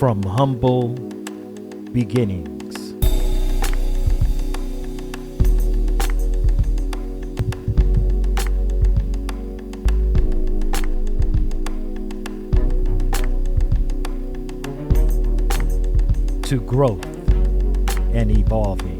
From humble beginnings. To growth and evolving.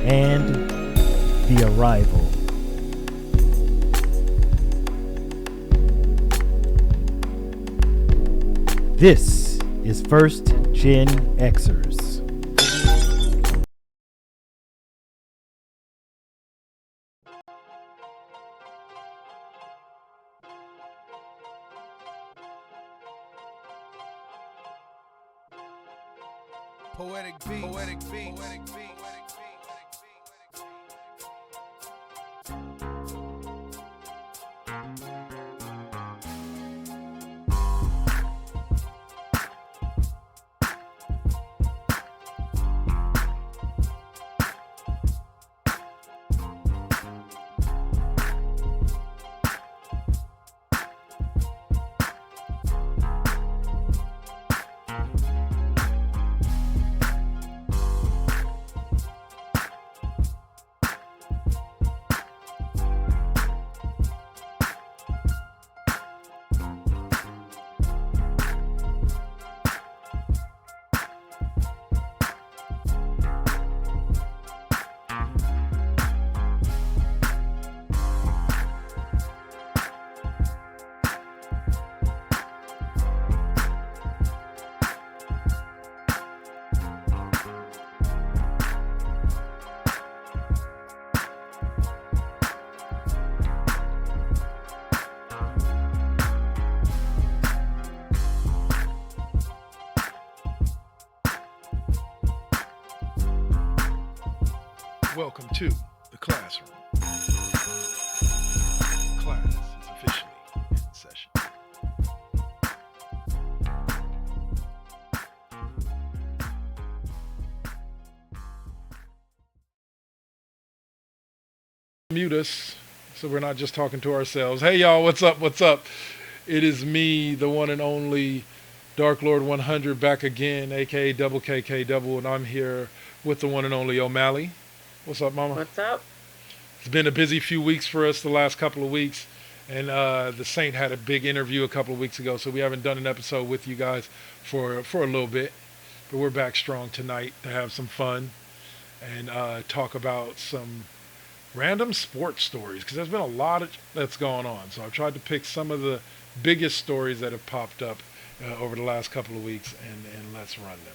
And the arrival. This is First GenXers. Poetic beat, poetic beat, poetic beat. Welcome to the classroom. Class is officially in session. Mute us so we're not just talking to ourselves. Hey y'all, what's up? What's up? It is me, the one and only Dark Lord 100, back again, aka Double KK Double, and I'm here with the one and only OMalley. What's up, mama? What's up? It's been a busy few weeks for us the last couple of weeks, and the Saint had a big interview a couple of weeks ago, so we haven't done an episode with you guys for a little bit, but we're back strong tonight to have some fun and talk about some random sports stories, because there's been a lot that's going on. So I've tried to pick some of the biggest stories that have popped up over the last couple of weeks, and let's run them.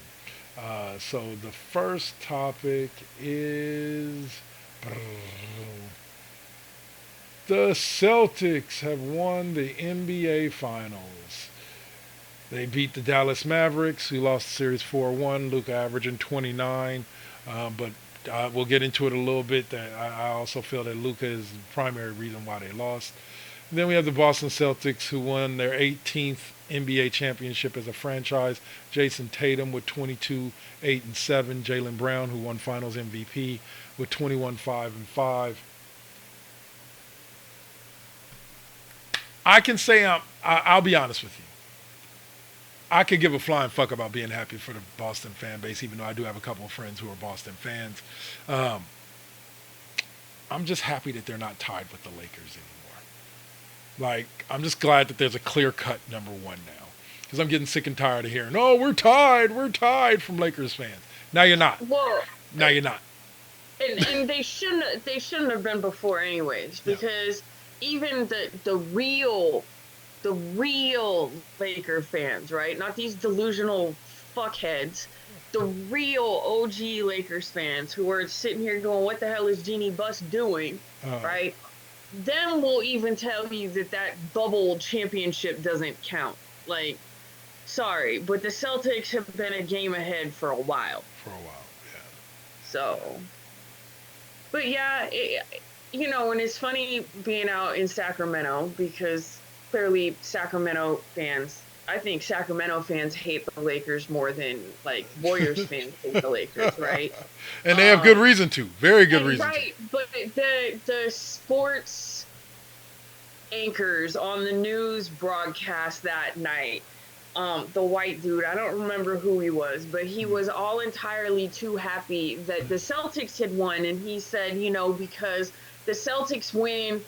So the first topic is the Celtics have won the NBA Finals. They beat the Dallas Mavericks, who lost the series 4-1. Luka averaging 29, but we'll get into it a little bit. That I also feel that Luka is the primary reason why they lost. And then we have the Boston Celtics, who won their 18th NBA championship as a franchise. Jason Tatum with 22, 8, and 7. Jaylen Brown, who won Finals MVP, with 21, 5, and 5. I can say I'll be honest with you. I could give a flying fuck about being happy for the Boston fan base, even though I do have a couple of friends who are Boston fans. I'm just happy that they're not tied with the Lakers anymore. Like, I'm just glad that there's a clear-cut number one now. Because I'm getting sick and tired of hearing, oh, we're tied from Lakers fans. Now you're not. Well, now you're not. And they shouldn't have been before anyways, because even the real Laker fans, right? Not these delusional fuckheads. The real OG Lakers fans who are sitting here going, what the hell is Jeannie Buss doing, right? Then we'll even tell you that bubble championship doesn't count. Like, sorry, but the Celtics have been a game ahead for a while. Yeah. So, but yeah, And it's funny being out in Sacramento because clearly I think Sacramento fans hate the Lakers more than like Warriors fans hate the Lakers, right? And they have good Um, reason to. Very good and reason to. right, but the sports anchors on the news broadcast that night, the white dude, I don't remember who he was, but he was all entirely too happy that the Celtics had won, and he said, because the Celtics win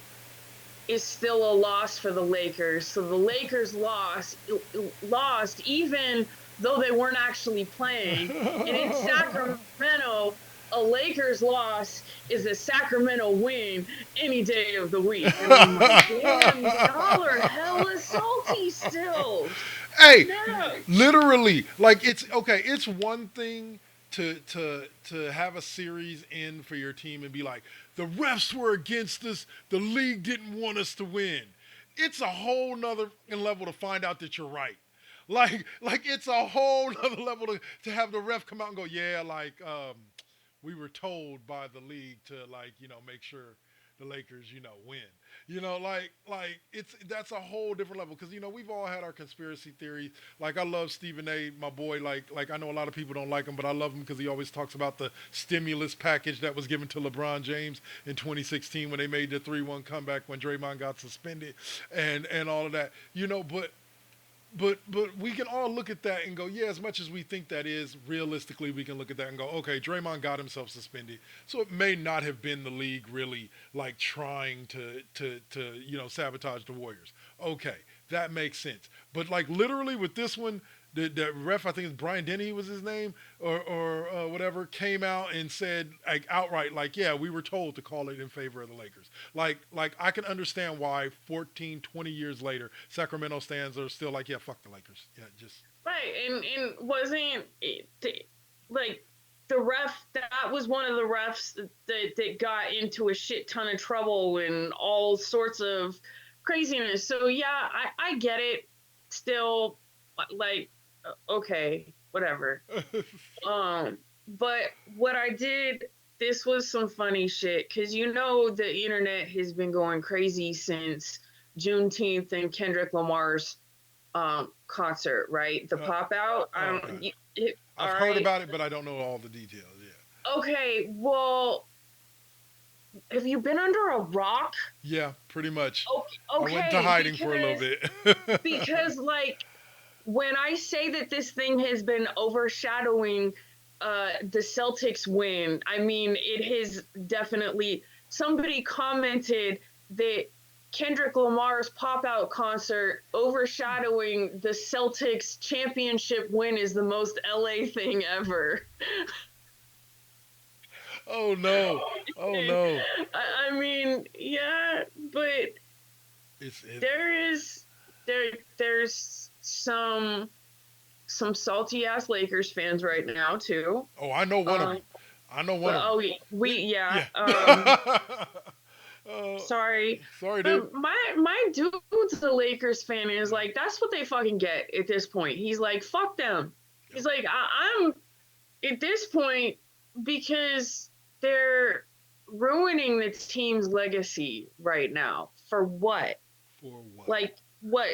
is still a loss for the Lakers. So the Lakers lost even though they weren't actually playing. And in Sacramento, a Lakers loss is a Sacramento win any day of the week. And I'm like, damn, y'all are hella salty still. Hey, Snap. literally, like it's okay. It's one thing to have a series end for your team and be like, the refs were against us. The league didn't want us to win. It's a whole nother level to find out that you're right. Like it's a whole nother level to have the ref come out and go, yeah, we were told by the league to make sure the Lakers win. It's that's a whole different level because we've all had our conspiracy theories. Like I love Stephen A, my boy. Like I know a lot of people don't like him, but I love him because he always talks about the stimulus package that was given to LeBron James in 2016 when they made the 3-1 comeback when Draymond got suspended and all of that. But we can all look at that and go, yeah, as much as we think that is, realistically, we can look at that and go, okay, Draymond got himself suspended. So it may not have been the league really like trying to sabotage the Warriors. Okay, that makes sense. But like literally with this one, the ref, I think it's Brian Denny was his name, or whatever, came out and said like outright, like, yeah, we were told to call it in favor of the Lakers. Like I can understand why 14, 20 years later, Sacramento stands are still like, yeah, fuck the Lakers. Yeah, just Right, and wasn't it, like the ref that was one of the refs that got into a shit ton of trouble and all sorts of craziness. So yeah, I get it. Still, like, okay, whatever. But what I did, this was some funny shit because the internet has been going crazy since Juneteenth and Kendrick Lamar's concert, right? The pop out. I okay. don't. I've All heard right. about it, but I don't know all the details. Okay. Well, have you been under a rock? Yeah, pretty much. I went into Okay, hiding for a little bit. because like when I say that this thing has been overshadowing the Celtics win, I mean it has definitely. Somebody commented that Kendrick Lamar's pop out concert overshadowing the Celtics championship win is the most LA thing ever. Oh no! Oh no! I mean, yeah, but It's there is there's some salty ass Lakers fans right now too. Oh, I know one of them. Um, I know one but of them. we yeah. Yeah. uh, Sorry, sorry, dude. but my dude's a Lakers fan and is like that's what they fucking get at this point. He's like fuck them. He's like I'm at this point because they're ruining the team's legacy right now. For what? For what? Like what?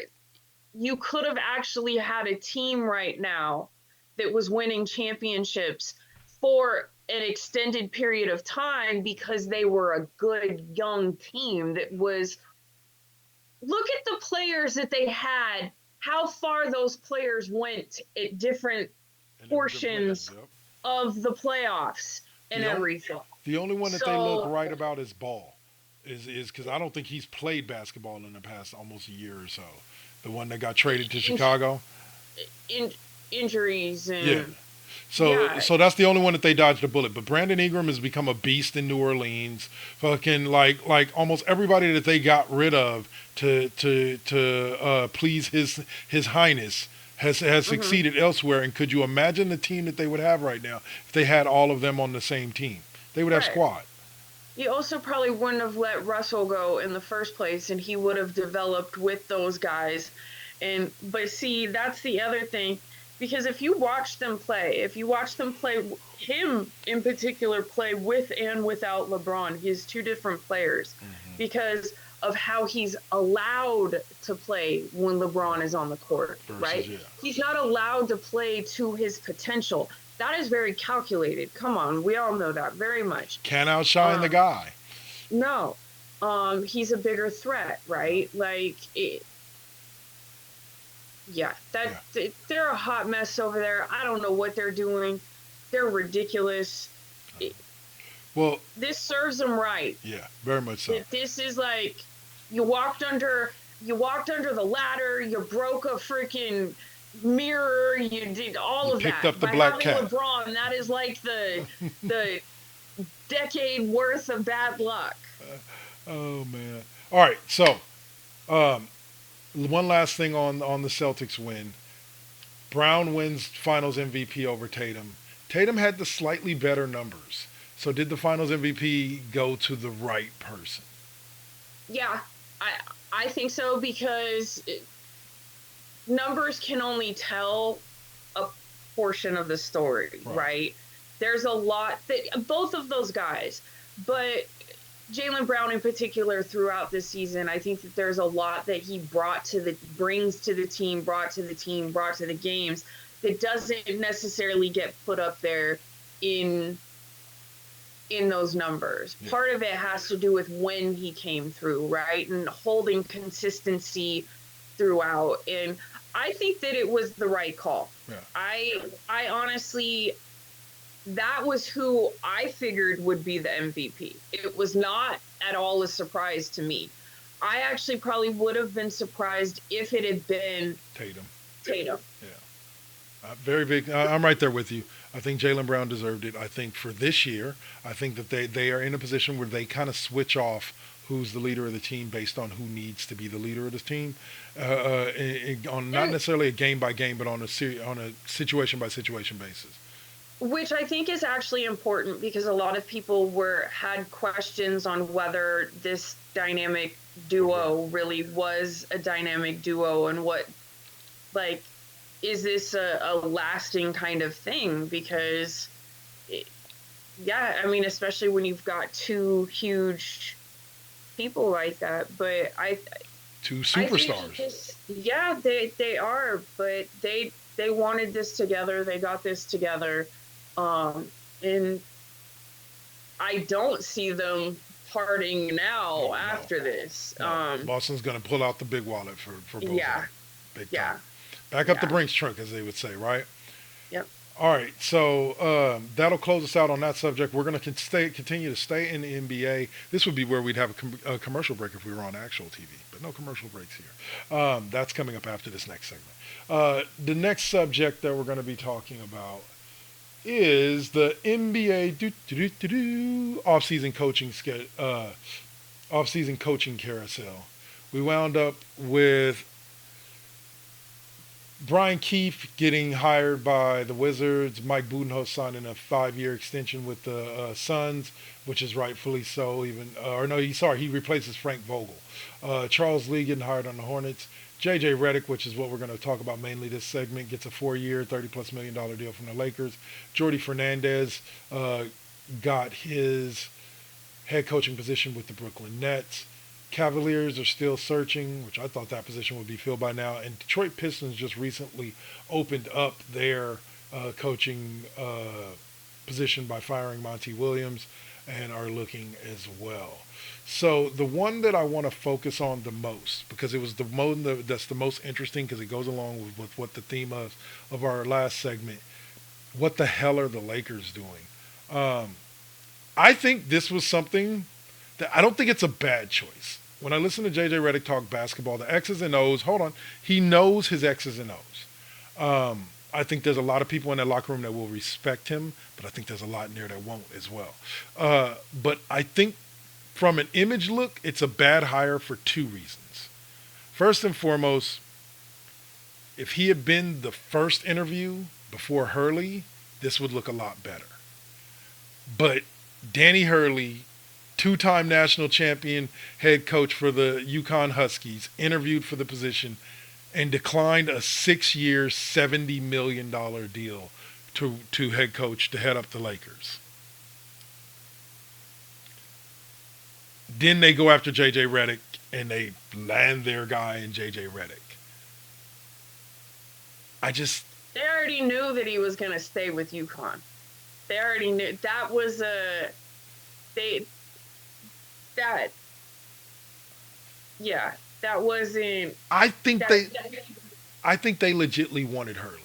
You could have actually had a team right now that was winning championships for an extended period of time because they were a good young team that was. Look at the players that they had, how far those players went at different And they were good players. portions Yep. of the playoffs and The only everything. the only one that they look So, right about is Ball. Is because I don't think he's played basketball in the past almost a year or so. The one that got traded to Chicago. in, injuries Yeah. and So yeah, so that's the only one that they dodged a bullet. But Brandon Ingram has become a beast in New Orleans. Fucking like almost everybody that they got rid of to please his highness has hmm succeeded elsewhere. And could you imagine the team that they would have right now if they had all of them on the same team? They would have right. squad. You also probably wouldn't have let Russell go in the first place, and he would have developed with those guys. And but see, that's the other thing. Because if you watch them play, him in particular play with and without LeBron, he's two different players because of how he's allowed to play when LeBron is on the court, right? Yeah. He's not allowed to play to his potential. That is very calculated. Come on, we all know that very much. Can't outshine the guy. No. He's a bigger threat, right? Like they're a hot mess over there. I don't know what they're doing. They're ridiculous. Well, this serves them right. Yeah, very much so. This is like you walked under the ladder, you broke a freaking mirror, you did all of that. Picked up the black cat. LeBron, that is like the decade worth of bad luck. Oh man. All right, so one last thing on the Celtics win. Brown wins Finals MVP over Tatum. Tatum had the slightly better numbers. So did the Finals MVP go to the right person? Yeah, I think so because numbers can only tell a portion of the story, right? There's a lot that both of those guys, but Jaylen Brown in particular throughout this season, I think that there's a lot that he brought to the games that doesn't necessarily get put up there in those numbers. Yeah. Part of it has to do with when he came through, right? And holding consistency throughout. And I think that it was the right call. Yeah. I honestly, that was who I figured would be the MVP. It was not at all a surprise to me. I actually probably would have been surprised if it had been Tatum. Yeah. Very big. I'm right there with you. I think Jaylen Brown deserved it. I think for this year, I think that they are in a position where they kind of switch off who's the leader of the team based on who needs to be the leader of the team, on not necessarily a game by game, but on a situation by situation basis. Which I think is actually important because a lot of people had questions on whether this dynamic duo really was a dynamic duo and what, like, is this a lasting kind of thing? Because, especially when you've got two huge people like that. But two superstars. They are, but they wanted this together. They got this together. And I don't see them parting now after this. Boston's going to pull out the big wallet for both of them. Big time. Back up the Brinks trunk, as they would say, right? Yep. All right, so that'll close us out on that subject. We're going to continue to stay in the NBA. This would be where we'd have a commercial break if we were on actual TV, but no commercial breaks here. That's coming up after this next segment. The next subject that we're going to be talking about is the NBA off-season coaching carousel. We wound up with Brian Keefe getting hired by the Wizards, Mike Budenholzer signing a 5-year extension with the Suns, which is rightfully so. He replaces Frank Vogel. Charles Lee getting hired on the Hornets. J.J. Reddick, which is what we're going to talk about mainly this segment, gets a 4-year, $30+ million deal from the Lakers. Jordi Fernandez got his head coaching position with the Brooklyn Nets. Cavaliers are still searching, which I thought that position would be filled by now. And Detroit Pistons just recently opened up their coaching position by firing Monty Williams and are looking as well. So the one that I want to focus on the most, because it was the one that's the most interesting because it goes along with what the theme of our last segment, what the hell are the Lakers doing? I think this was something that I don't think it's a bad choice. When I listen to J.J. Reddick talk basketball, the X's and O's, he knows his X's and O's. I think there's a lot of people in that locker room that will respect him, but I think there's a lot in there that won't as well. But I think from an image look, it's a bad hire for two reasons. First and foremost, if he had been the first interview before Hurley, this would look a lot better. But Danny Hurley, 2-time national champion head coach for the UConn Huskies, interviewed for the position, and declined a 6-year, $70 million deal to head coach to head up the Lakers. Then they go after J.J. Reddick, and they land their guy in J.J. Reddick. They already knew that he was going to stay with UConn. They already knew. That was a... Yeah, that wasn't... I think they legitly wanted Hurley.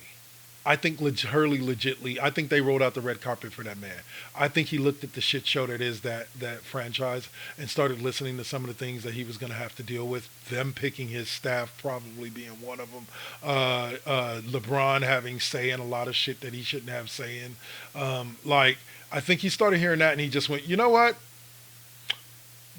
I think Hurley legitly. I think they rolled out the red carpet for that man. I think he looked at the shit show that is that franchise and started listening to some of the things that he was going to have to deal with. Them picking his staff probably being one of them. LeBron having say in a lot of shit that he shouldn't have say in. I think he started hearing that and he just went, you know what?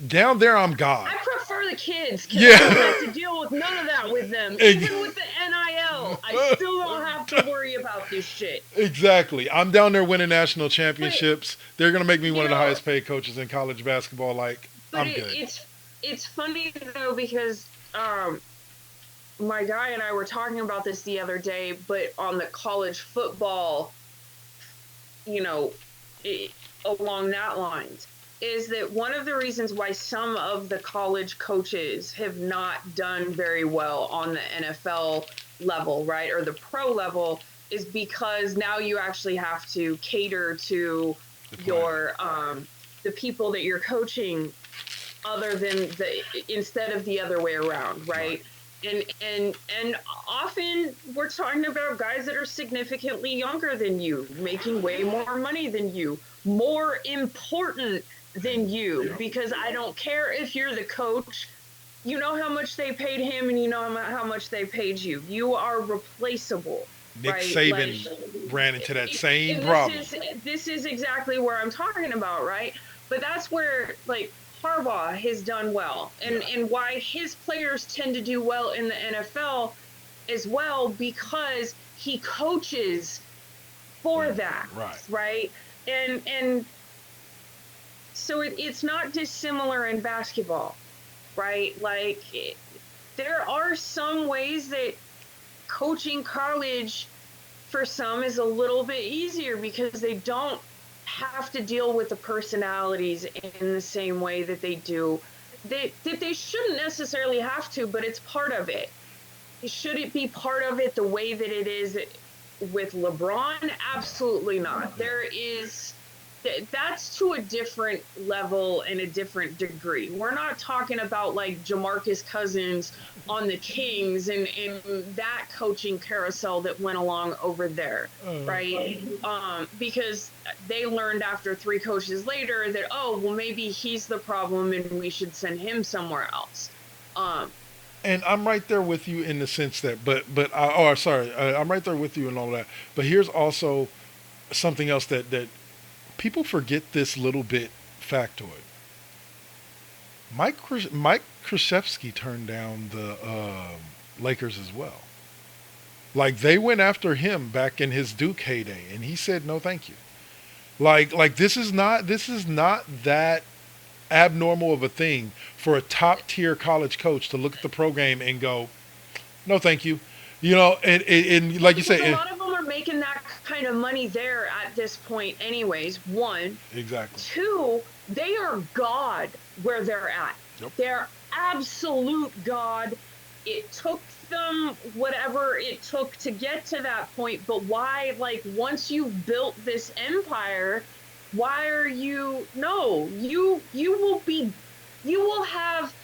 Down there, I'm God. I prefer the kids. Yeah. I don't have to deal with none of that with them. Even with the NIL, I still don't have to worry about this shit. Exactly. I'm down there winning national championships. They're going to make me one of the highest paid coaches in college basketball. I'm good. It's funny, though, because my guy and I were talking about this the other day, but on the college football, along that lines. Is that one of the reasons why some of the college coaches have not done very well on the NFL level, right, or the pro level, is because now you actually have to cater to your the people that you're coaching, other than instead of the other way around, right? And often we're talking about guys that are significantly younger than you, making way more money than you, more important than you, because I don't care if you're the coach. You know how much they paid him, and you know how much they paid you. You are replaceable. Nick right? Saban ran into that same problem. This is exactly where I'm talking about, right? But that's where Harbaugh has done well, and why his players tend to do well in the NFL as well, because he coaches for that, right? And so it's not dissimilar in basketball, right? There are some ways that coaching college for some is a little bit easier because they don't have to deal with the personalities in the same way that they do. They shouldn't necessarily have to, but it's part of it. Should it be part of it the way that it is with LeBron? Absolutely not. That's to a different level and a different degree. We're not talking about Jamarcus Cousins on the Kings and that coaching carousel that went along over there, right? Because they learned after 3 coaches later that, maybe he's the problem and we should send him somewhere else. And I'm right there with you in the sense that, I'm right there with you and all that. But here's also something else that people forget this little bit factoid. Mike Krzyzewski turned down the Lakers as well. They went after him back in his Duke heyday, and he said no, thank you. This is not that abnormal of a thing for a top tier college coach to look at the program and go, no, thank you. And like you say, a lot of them are making that kind of money there at this point anyways. 1. Exactly. 2, they are God where they're at. Yep. They're absolute God. It took them whatever it took to get to that point, but why, once you've built this empire, why are you will have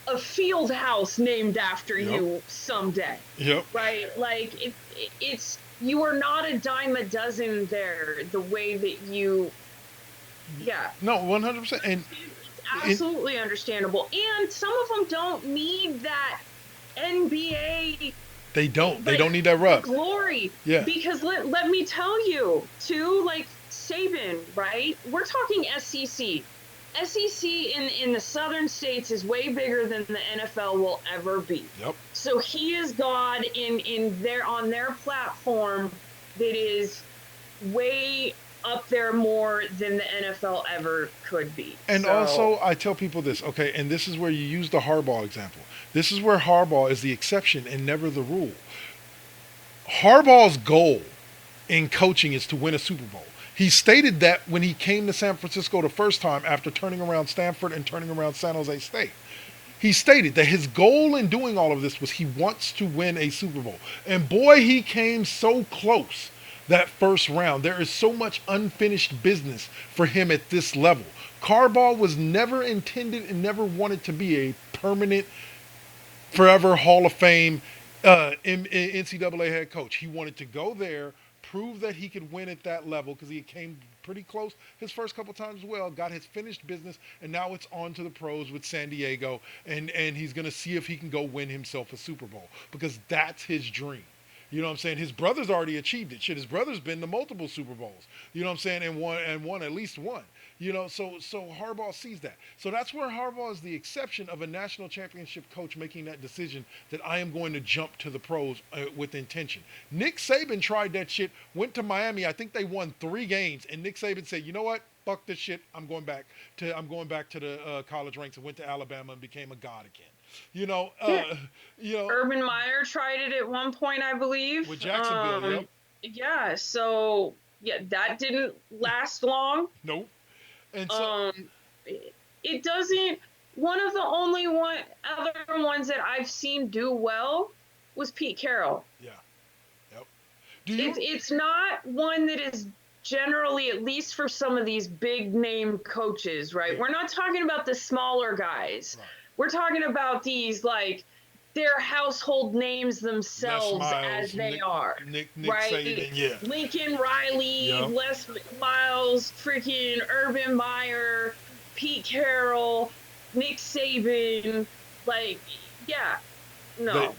a field house named after you someday. Yep. Right? It's you are not a dime a dozen there the way that you. Yeah. No, 100%. And it's absolutely understandable. And some of them don't need that NBA. They don't. They don't need that rub. Glory. Yeah. Because let me tell you, too, Saban, right? We're talking SEC. SEC in the southern states is way bigger than the NFL will ever be. Yep. So he is God on their platform that is way up there more than the NFL ever could be. And So also, I tell people this, okay, and this is where you use the Harbaugh example. This is where Harbaugh is the exception and never the rule. Harbaugh's goal in coaching is to win a Super Bowl. He stated that when he came to San Francisco the first time after turning around Stanford and turning around San Jose State. He stated that his goal in doing all of this was he wants to win a Super Bowl. And boy, he came so close that first round. There is so much unfinished business for him at this level. Harbaugh was never intended and never wanted to be a permanent, forever Hall of Fame NCAA head coach. He wanted to go there, prove that he could win at that level because he came pretty close his first couple times as well, got his finished business, and now it's on to the pros with San Diego, and he's going to see if he can go win himself a Super Bowl because that's his dream. You know what I'm saying? His brother's already achieved it. Shit, his brother's been to multiple Super Bowls. You know what I'm saying? And won at least one. You know, so Harbaugh sees that. So that's where Harbaugh is the exception of a national championship coach making that decision that I am going to jump to the pros with intention. Nick Saban tried that shit, went to Miami. I think they won 3 games, and Nick Saban said, "You know what? Fuck this shit. I'm going back to the college ranks," and went to Alabama and became a god again. You know, Urban Meyer tried it at one point, I believe. With Jacksonville, yep. Yeah, so yeah, that didn't last long. Nope. And so it doesn't. One of the only other ones that I've seen do well was Pete Carroll. Yeah. Yep. It's not one that is generally, at least for some of these big name coaches, right? Yeah. We're not talking about the smaller guys. Right. We're talking about these, like, their household names themselves Miles, as they are. Nick right? Saban, yeah. Lincoln Riley, yep. Les Miles, freaking Urban Meyer, Pete Carroll, Nick Saban, like, yeah. No.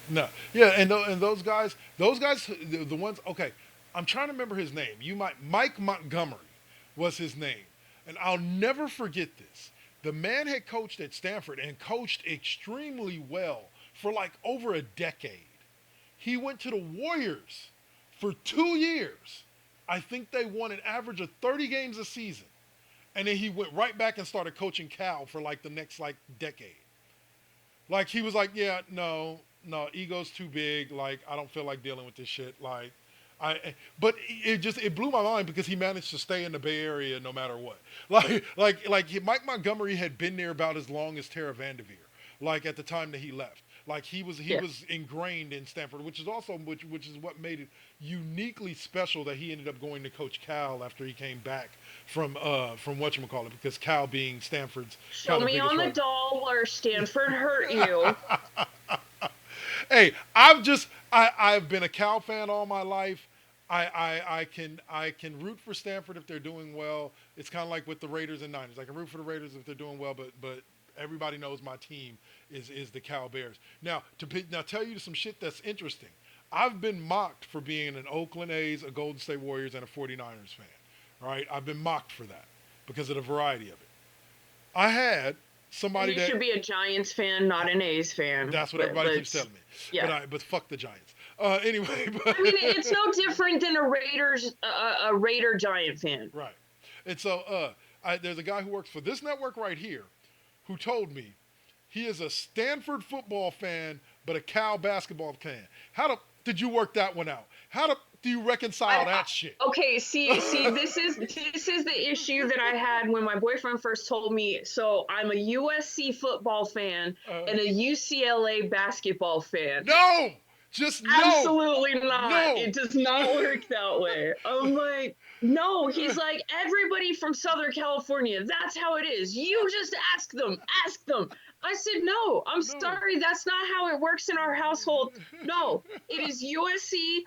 Yeah, and those guys, the ones, okay, I'm trying to remember his name. Mike Montgomery was his name. And I'll never forget this. The man had coached at Stanford and coached extremely well for like over a decade. He went to the Warriors for 2 years. I think they won an average of 30 games a season. And then he went right back and started coaching Cal for like the next like decade. Like he was like, yeah, no, ego's too big. Like I don't feel like dealing with this shit. But it blew my mind because he managed to stay in the Bay Area no matter what. Like Mike Montgomery had been there about as long as Tara Vanderveer. Like at the time that he left. Like he was ingrained in Stanford, which is what made it uniquely special that he ended up going to coach Cal after he came back from whatchamacallit, because Cal being Stanford's show me on the doll where Stanford hurt you. Hey, I've been a Cal fan all my life. I can root for Stanford if they're doing well. It's kind of like with the Raiders and Niners. I can root for the Raiders if they're doing well, but everybody knows my team is the Cal Bears. Now tell you some shit that's interesting. I've been mocked for being an Oakland A's, a Golden State Warriors, and a 49ers fan. All right, I've been mocked for that because of the variety of it. I had somebody you should be a Giants fan, not an A's fan. That's what everybody keeps telling me. Yeah. But fuck the Giants. Anyway, I mean, it's no different than a Raider Giant fan. Right. And so there's a guy who works for this network right here who told me he is a Stanford football fan but a Cal basketball fan. How did you work that one out? How do you reconcile that shit? Okay, see, this is the issue that I had when my boyfriend first told me. So I'm a USC football fan and a UCLA basketball fan. No! Absolutely not. No. It does not work that way. I'm like, no. He's like, everybody from Southern California, that's how it is. You just ask them. I said, no, I'm sorry. That's not how it works in our household. No, it is USC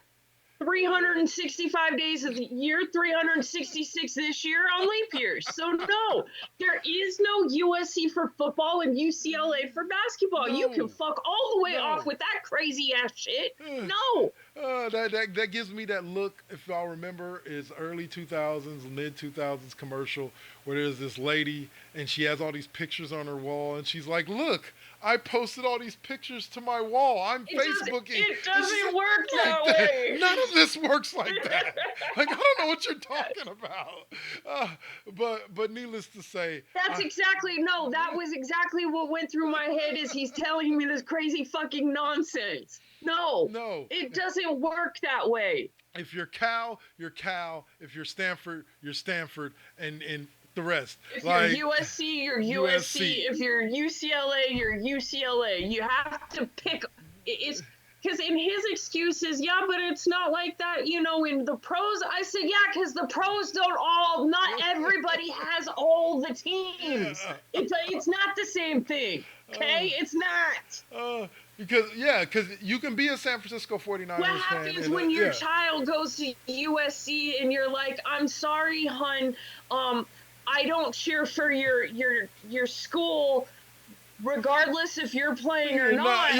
365 days of the year, 366 this year on leap years. So no, there is no USC for football and UCLA for basketball. No. You can fuck all the way off with that crazy ass shit. No. That gives me that look, if I'll remember, is early 2000s, mid 2000s commercial where there's this lady and she has all these pictures on her wall and she's like, look, I posted all these pictures to my wall. I'm Facebooking. It doesn't work that way. None of this works like that. Like, I don't know what you're talking about. But needless to say, that was exactly what went through my head. Is he's telling me this crazy fucking nonsense? No, it doesn't work that way. If you're Cal, you're Cal. If you're Stanford, you're Stanford, and the rest. If like, you're USC, you're USC. If you're UCLA, you're UCLA. You have to pick. It's because in his excuses, yeah, but it's not like that, you know. In the pros, I said, yeah, because the pros don't all. Not everybody has all the teams. It's not the same thing. Okay, it's not. Because you can be a San Francisco 49ers fan. What happens when your child goes to USC and you're like, I'm sorry, hun, I don't cheer for your school, regardless if you're playing or not.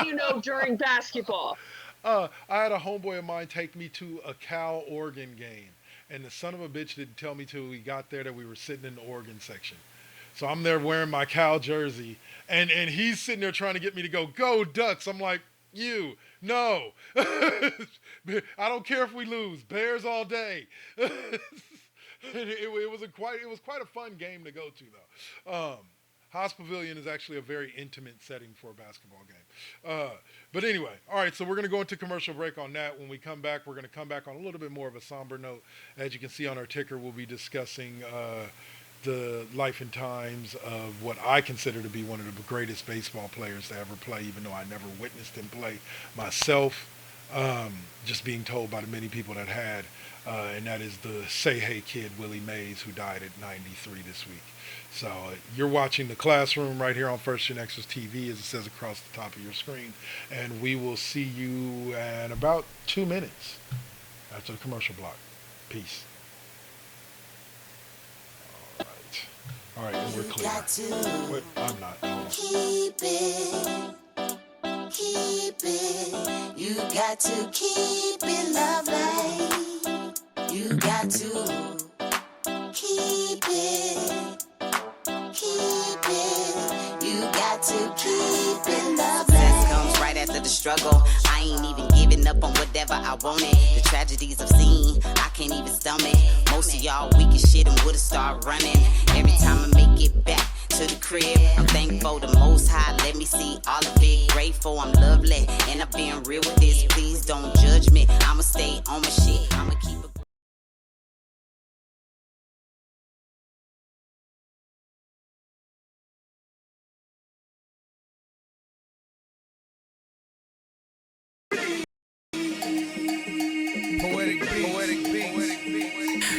You know, during basketball. I had a homeboy of mine take me to a Cal-Oregon game, and the son of a bitch didn't tell me till we got there that we were sitting in the Oregon section. So I'm there wearing my Cal jersey, and he's sitting there trying to get me to go Ducks. I'm like, no. I don't care if we lose. Bears all day. It was quite a fun game to go to, though. Haas Pavilion is actually a very intimate setting for a basketball game. But anyway, all right, so we're going to go into commercial break on that. When we come back, we're going to come back on a little bit more of a somber note. As you can see on our ticker, we'll be discussing the life and times of what I consider to be one of the greatest baseball players to ever play, even though I never witnessed him play myself, just being told by the many people that had, and that is the Say Hey Kid, Willie Mays, who died at 93 this week. So you're watching The Classroom right here on First GenXers TV, as it says across the top of your screen, and we will see you in about 2 minutes after the commercial block. Peace. All right, and we're clear. Wait, I'm not. Keep it. You got to keep it lovely. You got to keep it. You got to keep it lovely. Success comes right after the struggle. I ain't even giving up on whatever I wanted. The tragedies I've seen, I can't even stomach. Most of y'all weak as shit and would've started running. Every time I make it back to the crib, I'm thankful the Most High let me see all of it. Grateful I'm lovely, and I'm being real with this. Please don't judge me, I'ma stay on my shit. I'ma keep it.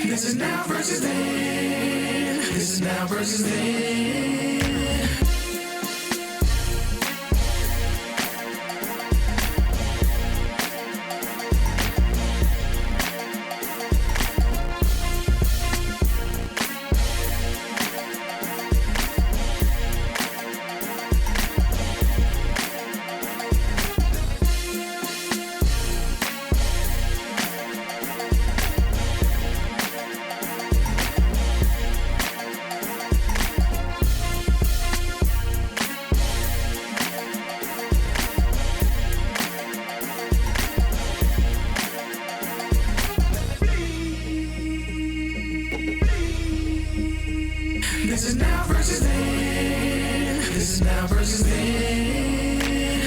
This is now versus then. This is now versus then. This is now versus then. This is now versus then.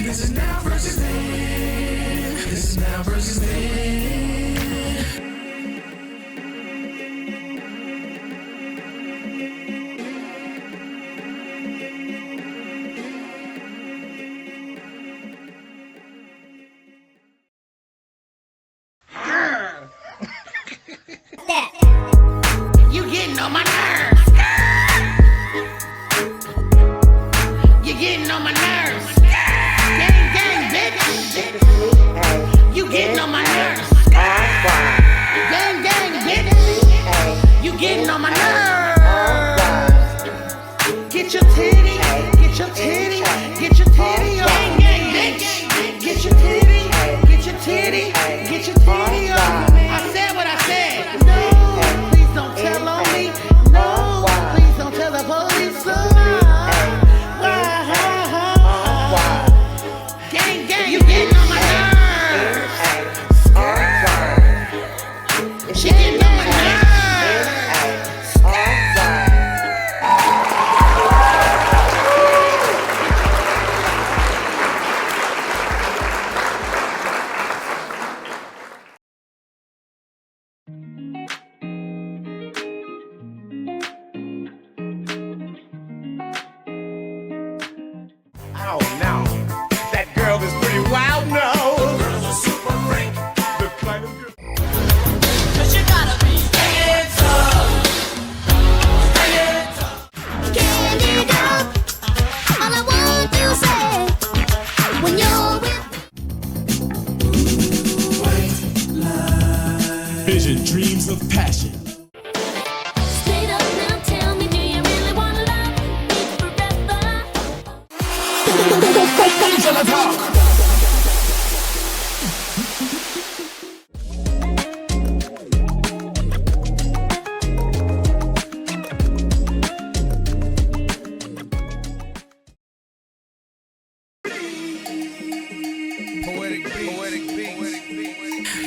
This is now versus then. This is now versus then. You getting on my nerves. You getting on my nerves. Gang, gang, bitch. You getting on my nerves.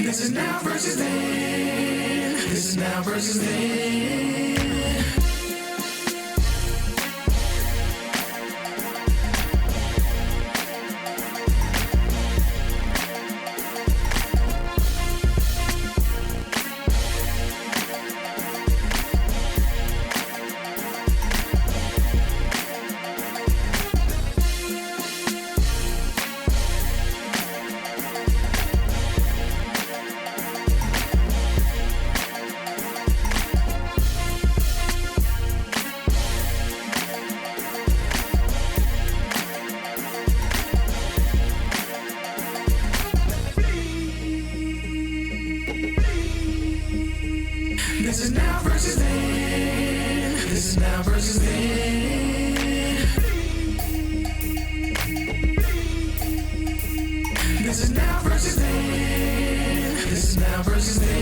This is now versus then. This is now versus then. This is now versus then. This is now versus then. This is now versus then. This is now versus then.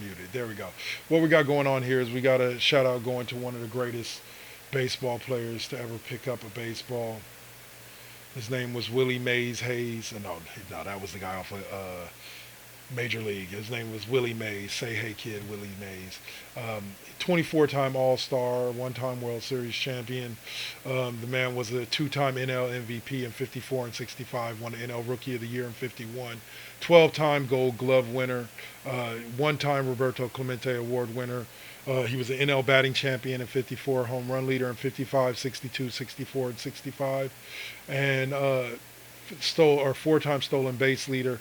Muted. There we go. What we got going on here is we got a shout out going to one of the greatest baseball players to ever pick up a baseball. His name was Willie Mays Hayes. No, that was the guy off of Major League. His name was Willie Mays. Say hey kid, Willie Mays. 24-time All-Star, one-time World Series champion. The man was a two-time NL MVP in 54 and 65, won the NL Rookie of the Year in 51, 12-time Gold Glove winner, one-time Roberto Clemente Award winner. He was an NL batting champion in 54, home run leader in 55, 62, 64, and 65, and four-time stolen base leader.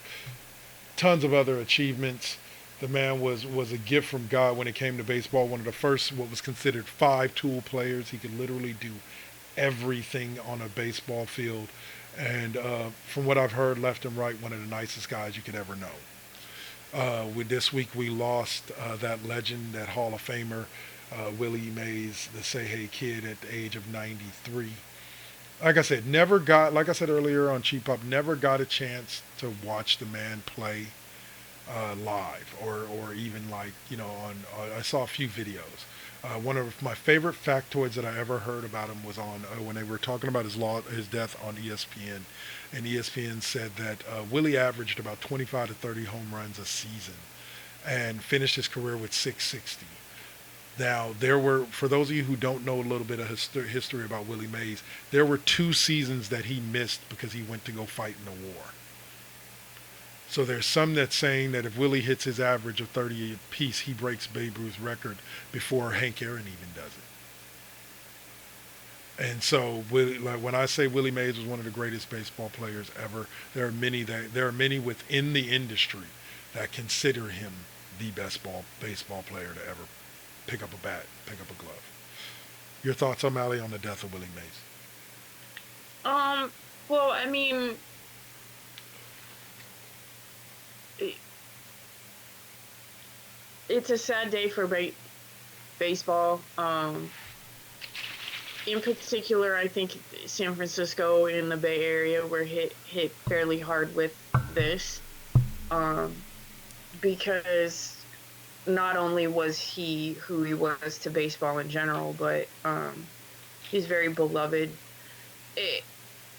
Tons of other achievements. The man was a gift from God when it came to baseball. One of the first, what was considered five-tool players. He could literally do everything on a baseball field. And from what I've heard left and right, one of the nicest guys you could ever know. With this week, we lost that legend, that Hall of Famer, Willie Mays, the Say Hey Kid, at the age of 93. Like I said, like I said earlier on Cheap Up, never got a chance to watch the man play live or even I saw a few videos. One of my favorite factoids that I ever heard about him was on when they were talking about his death on ESPN, and ESPN said that Willie averaged about 25 to 30 home runs a season and finished his career with 660. Now, for those of you who don't know a little bit of history about Willie Mays, there were 2 seasons that he missed because he went to go fight in the war. So there's some that's saying that if Willie hits his average of 30 apiece, he breaks Babe Ruth's record before Hank Aaron even does it. And so, when I say Willie Mays was one of the greatest baseball players ever, there are many within the industry that consider him the best baseball player to ever pick up a bat, pick up a glove. Your thoughts, OMalley, on the death of Willie Mays? Well, I mean, it's a sad day for baseball. In particular, I think San Francisco and the Bay Area were hit fairly hard with this, because not only was he who he was to baseball in general, but he's very beloved.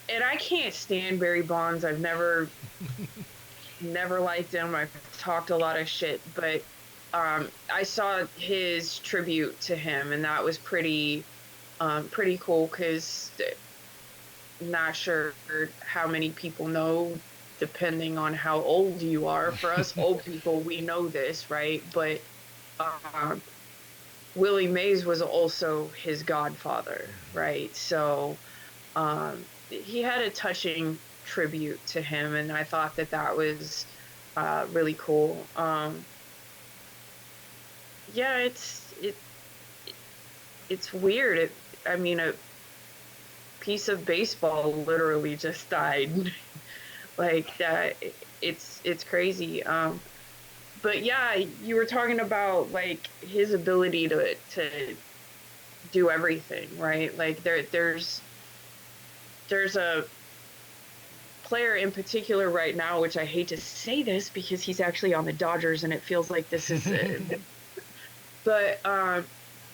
And I can't stand Barry Bonds. I've never liked him. I've talked a lot of shit, but I saw his tribute to him, and that was pretty cool, because not sure how many people know, depending on how old you are. For us old people, we know this, right? But Willie Mays was also his godfather, right? So he had a touching tribute to him, and I thought that was really cool. Yeah, it's weird. I mean, a piece of baseball literally just died. Like that, it's crazy. But yeah, you were talking about like his ability to do everything, right? Like there's a player in particular right now, which I hate to say this because he's actually on the Dodgers, and it feels like this is, but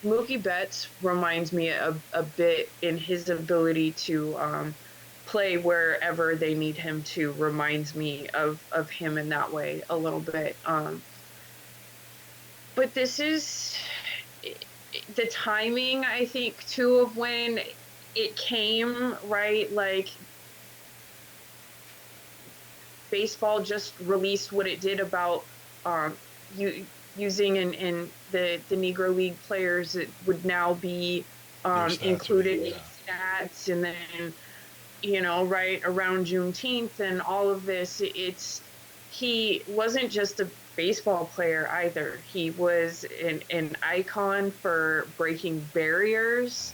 Mookie Betts reminds me a bit in his ability to play wherever they need him to. Reminds me of him in that way a little bit. But this is the timing, I think, too, of when it came, right? Like baseball just released what it did about you using in the Negro League players. It would now be included in stats, and then right around Juneteenth and all of this, he wasn't just a baseball player either. He was an icon for breaking barriers,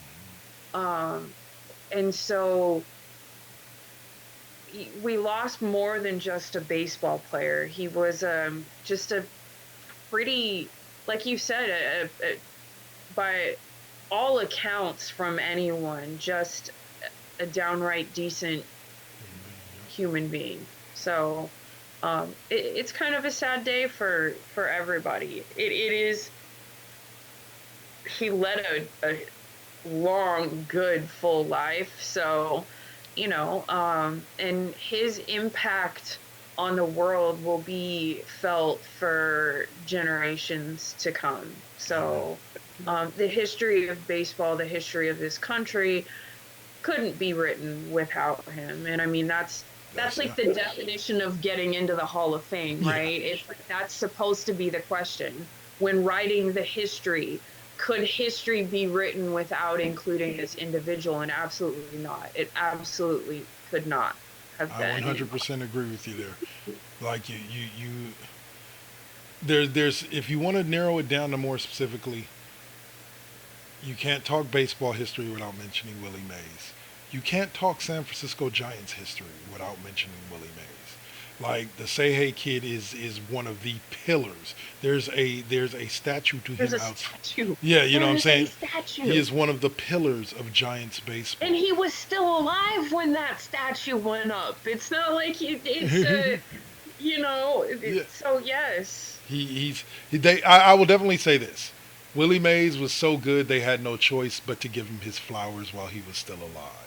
and so we lost more than just a baseball player. He was just a pretty, like you said, by all accounts from anyone, just a downright decent human being. So it's kind of a sad day for everybody. It is. He led a long, good, full life. So and his impact on the world will be felt for generations to come. So the history of baseball, the history of this country couldn't be written without him. And I mean, that's like the definition of getting into the Hall of Fame, right? Yeah. It's like, that's supposed to be the question when writing the history. Could history be written without including this individual? And absolutely not. It absolutely could not have been. I 100% agree with you there. Like there's if you want to narrow it down to more specifically, you can't talk baseball history without mentioning Willie Mays. You can't talk San Francisco Giants history without mentioning Willie Mays. Like the Say Hey Kid is one of the pillars. There's a statue to him outside. Statue. Yeah, you know what I'm saying? Statue. He is one of the pillars of Giants baseball. And he was still alive when that statue went up. It's not like it's yeah. So yes. I will definitely say this. Willie Mays was so good they had no choice but to give him his flowers while he was still alive.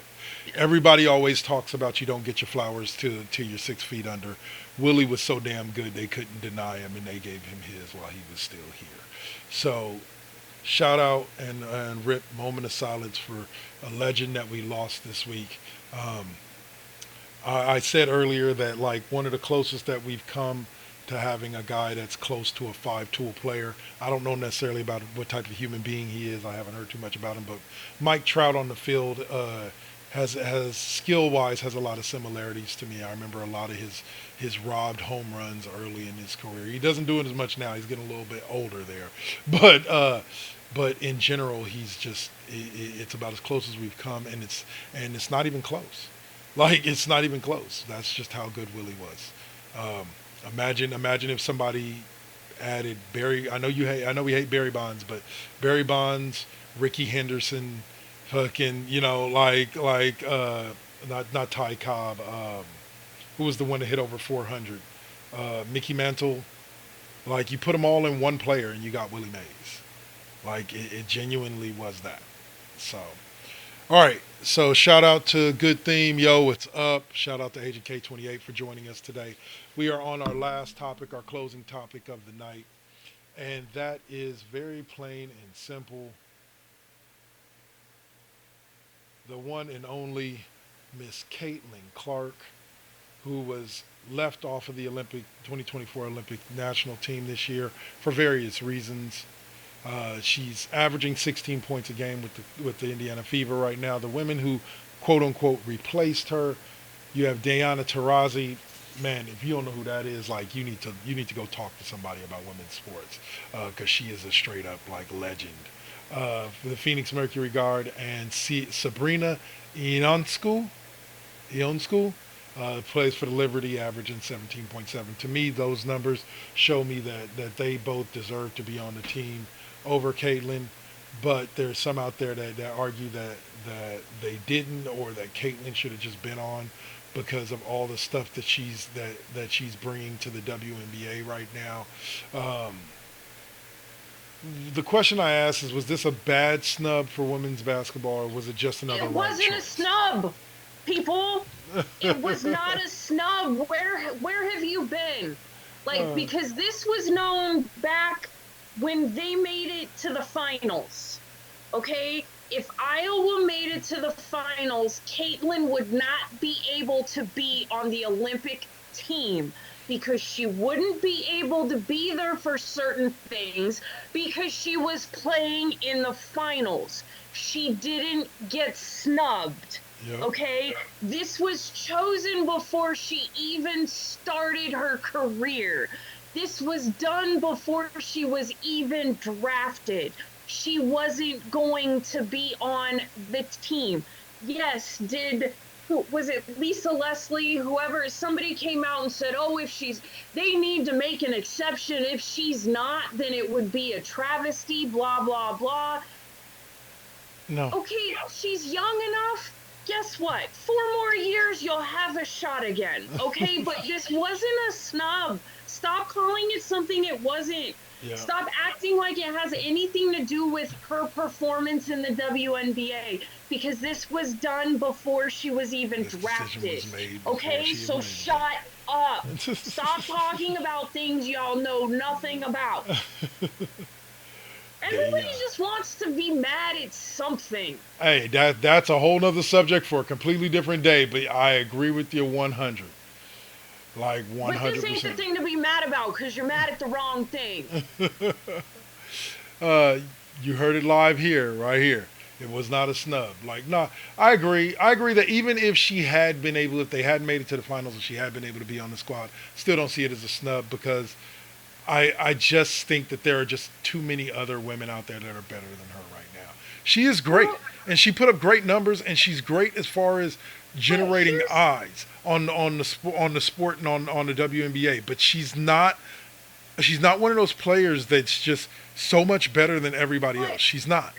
Everybody always talks about you don't get your flowers till you're 6 feet under. Willie was so damn good they couldn't deny him, and they gave him his while he was still here. So shout out and rip, moment of silence for a legend that we lost this week. I said earlier that like one of the closest that we've come to having a guy that's close to a 5-tool player. I don't know necessarily about what type of human being he is. I haven't heard too much about him, but Mike Trout on the field has skill-wise has a lot of similarities to me. I remember a lot of his robbed home runs early in his career. He doesn't do it as much now. He's getting a little bit older there, but in general, he's just it's about as close as we've come, and it's not even close. Like it's not even close. That's just how good Willie was. Imagine if somebody added Barry. I know we hate Barry Bonds, but Barry Bonds, Ricky Henderson, fucking, not Ty Cobb. Who was the one that hit over 400? Mickey Mantle. Like you put them all in one player, and you got Willie Mays. Like it genuinely was that. So, all right. So shout out to Good Theme. Yo, what's up? Shout out to Agent K28 for joining us today. We are on our last topic, our closing topic of the night. And that is very plain and simple. The one and only Miss Caitlin Clark, who was left off of the 2024 Olympic national team this year for various reasons. She's averaging 16 points a game with the Indiana Fever right now. The women who quote unquote replaced her. You have Diana Taurasi. Man, if you don't know who that is, like you need to go talk to somebody about women's sports, because she is a straight up like legend. For the Phoenix Mercury guard, and Sabrina Ionescu, plays for the Liberty, averaging 17.7. To me, those numbers show me that they both deserve to be on the team over Caitlin. But there's some out there that argue that they didn't, or that Caitlin should have just been on because of all the stuff that she's bringing to the WNBA right now. The question I asked is, was this a bad snub for women's basketball, or was it just another It right wasn't choice? a snub, people. It was not a snub. Where have you been? Like, because this was known back when they made it to the finals. Okay? If Iowa made it to the finals, Caitlin would not be able to be on the Olympic team, because she wouldn't be able to be there for certain things because she was playing in the finals. She didn't get snubbed. Yep. Okay? This was chosen before she even started her career. This was done before she was even drafted. She wasn't going to be on the team. Yes, who was it, Lisa Leslie, whoever, somebody came out and said, oh, they need to make an exception. If she's not, then it would be a travesty, blah, blah, blah. No. Okay, she's young enough. Guess what? 4 more years, you'll have a shot again. Okay, but this wasn't a snub. Stop calling it something it wasn't. Yeah. Stop acting like it has anything to do with her performance in the WNBA, because this was done before she was even drafted. Was made okay, so shut up. Stop talking about things y'all know nothing about. Everybody just wants to be mad at something. Hey, that's a whole nother subject for a completely different day, but I agree with you 100. Like 100%. But this ain't the thing to be mad about, because you're mad at the wrong thing. You heard it live here, right here. It was not a snub. Like, no, I agree. I agree that even if she had been able, if they had made it to the finals and she had been able to be on the squad, still don't see it as a snub, because I just think that there are just too many other women out there that are better than her right now. She is great, and she put up great numbers, and she's great as far as generating eyes on the sport and on the WNBA. But she's not one of those players that's just so much better than everybody else. She's not.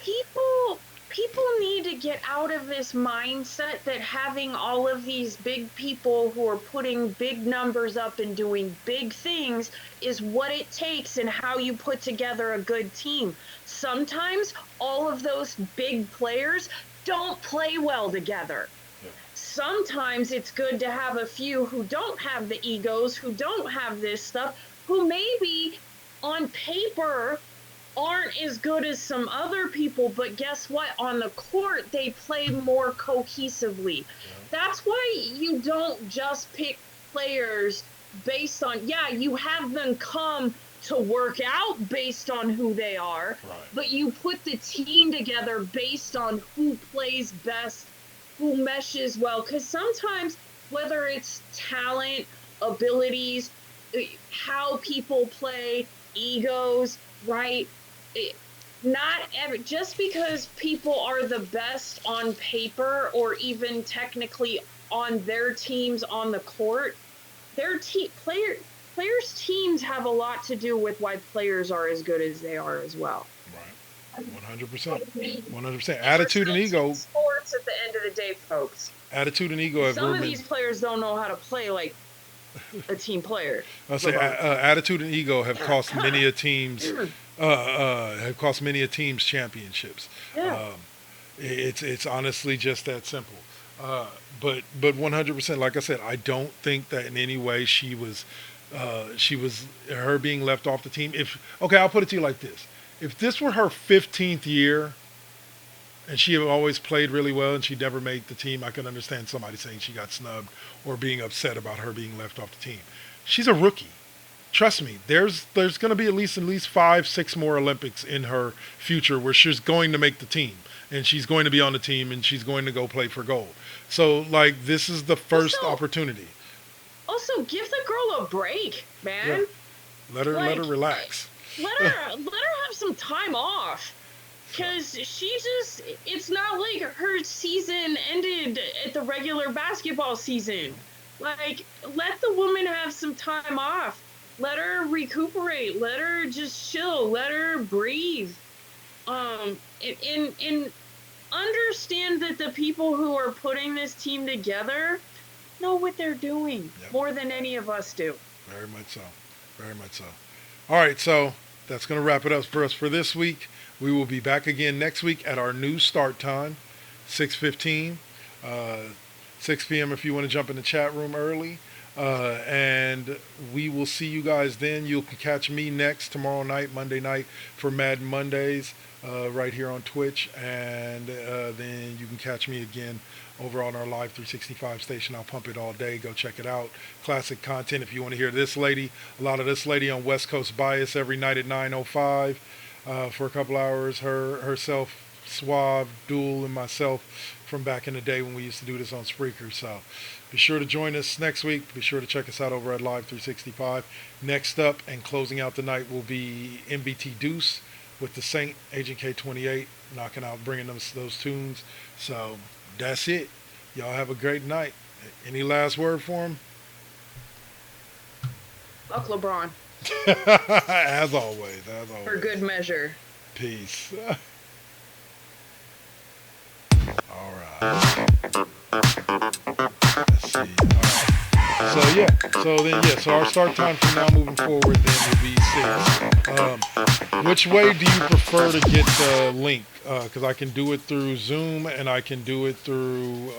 People need to get out of this mindset that having all of these big people who are putting big numbers up and doing big things is what it takes and how you put together a good team. Sometimes all of those big players don't play well together. Yeah. Sometimes it's good to have a few who don't have the egos, who don't have this stuff, who maybe on paper aren't as good as some other people, but guess what? On the court, they play more cohesively. Yeah. That's why you don't just pick players based on, you have them come to work out based on who they are, right, but you put the team together based on who plays best, who meshes well. Because sometimes, whether it's talent, abilities, how people play, egos, right? Just because people are the best on paper or even technically on their teams on the court, players' teams have a lot to do with why players are as good as they are as well. Right, 100%, 100%. Attitude and ego. Sports at the end of the day, folks. Attitude and ego. Some of these players don't know how to play like a team player. I'll say attitude and ego have cost many a teams. Have cost many a team's championships. Yeah. It's honestly just that simple. But 100%, like I said, I don't think that in any way she was her being left off the team. I'll put it to you like this: if this were her 15th year, and she had always played really well, and she never made the team, I can understand somebody saying she got snubbed or being upset about her being left off the team. She's a rookie. trust me, there's going to be at least 5-6 more Olympics in her future where she's going to make the team, and she's going to be on the team, and she's going to go play for gold. So like, this is the first opportunity. Also, give the girl a break, man. Yeah. Let her relax. Let her have some time off. Because it's not like her season ended at the regular basketball season. Like, let the woman have some time off. Let her recuperate. Let her just chill. Let her breathe. And understand that the people who are putting this team together know what they're doing more than any of us do. Very much so. Very much so. All right, so that's going to wrap it up for us for this week. We will be back again next week at our new start time, 6:15, 6 p.m. if you want to jump in the chat room early. And we will see you guys then. You can catch me next tomorrow night, Monday night, for Madden Mondays right here on Twitch. And then you can catch me again over on our Live 365 station. I'll pump it all day. Go check it out. Classic content if you want to hear this lady. A lot of this lady on West Coast Bias every night at 9:05 for a couple hours. Herself, Suave, Duel, and myself from back in the day when we used to do this on Spreaker. So be sure to join us next week. Be sure to check us out over at Live 365. Next up and closing out the night will be MBT Deuce with the Saint, Agent K28, knocking out, bringing them those tunes. So that's it. Y'all have a great night. Any last word for him? Fuck LeBron. As always. For good measure. Peace. All right. Let's see. All right. So our start time from now moving forward then will be 6. Which way do you prefer to get the link? Because I can do it through Zoom and I can do it through